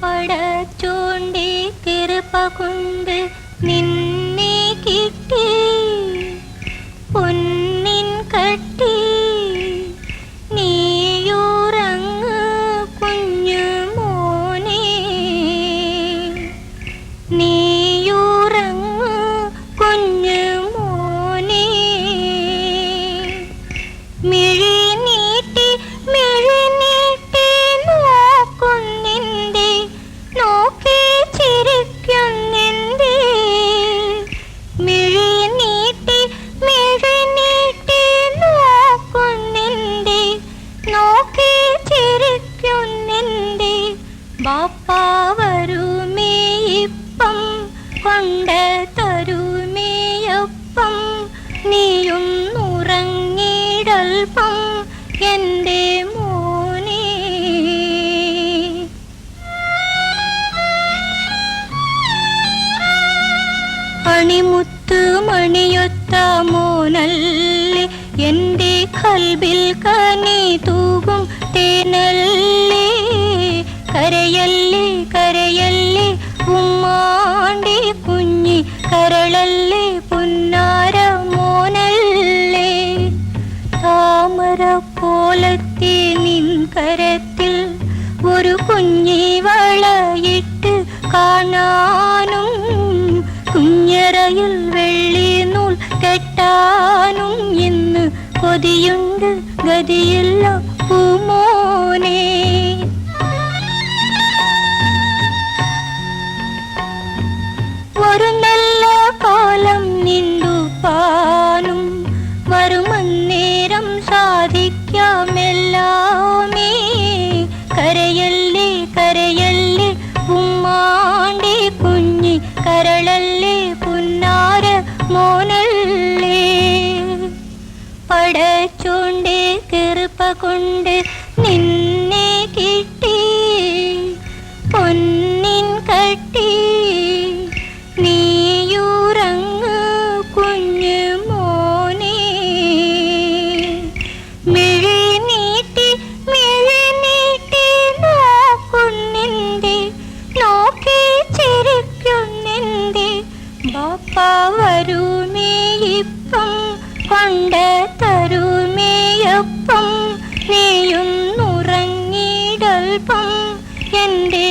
പടച്ചോണ്ടി കൃപ കൊണ്ട് നിന്നെ കിട്ടി പൊന്നിൻ കട്ടി നീയുറങ്ങ് കുഞ്ഞു മോനെ നീയുറങ്ങ് കുഞ്ഞു മോനെ മിഴി നീട്ടി നോക്കുന്നിൻ്റെ നോക്കി ചിരിക്കുന്നിൻ്റെ മിഴി നീട്ടി നോക്കുന്നിൻ്റെ നോക്കി ചിരിക്കുന്നിൻ്റെ ബാപ്പ വരുമേ ഇപ്പം കൊണ്ട് തരുമേയപ്പം നീയൊന്നുറങ്ങിടൽപ്പം എൻ്റെ മോനെ അണിമുത്ത് മണിയൊത്ത മോനല്ലേ എൻ്റെ കൽബിൽ കനി തൂകും തേനല്ലേ കരയല്ലേ കരയല്ലേ ഉമ്മാണ്ടി കുഞ്ഞി കരളല്ലേ പുന്നാര മോനല്ലേ താമര പോലത്തെ നിൻ കരത്തിൽ ഒരു കുഞ്ഞി വളയിട്ട് കാണാനും കുഞ്ഞറയിൽ വെള്ളി നൂൽ കെട്ടാനും ഇന്ന് കൊതിയുണ്ട് ഗതിയില്ല പൂമോനെ ഒരു നല്ല കാലം നിണ്ടുപാനും വരുമന്നേരം സാധിക്കാമെല്ലാമേ കരയല്ലേ കരയല്ലേ ഉമ്മാണ്ടി കുഞ്ഞി കരളല്ലേ പുന്നാര മോനല്ലേ പടച്ചോണ്ടേ കൃപ കൊണ്ട് നിന്നെ കിട്ടി പൊന്നിൻ കട്ടി നീയുറങ്ങ് കുഞ്ഞു മോനെ മിഴി നീട്ടി നോക്കുന്നിൻ്റെ നോക്കി ചിരിക്കുന്നിൻ്റെ ബാപ്പ വരുമേ ഇപ്പം കൊണ്ട് തരുമേയപ്പം നീയൊന്നുറങ്ങിടൽപ്പം എൻ്റെ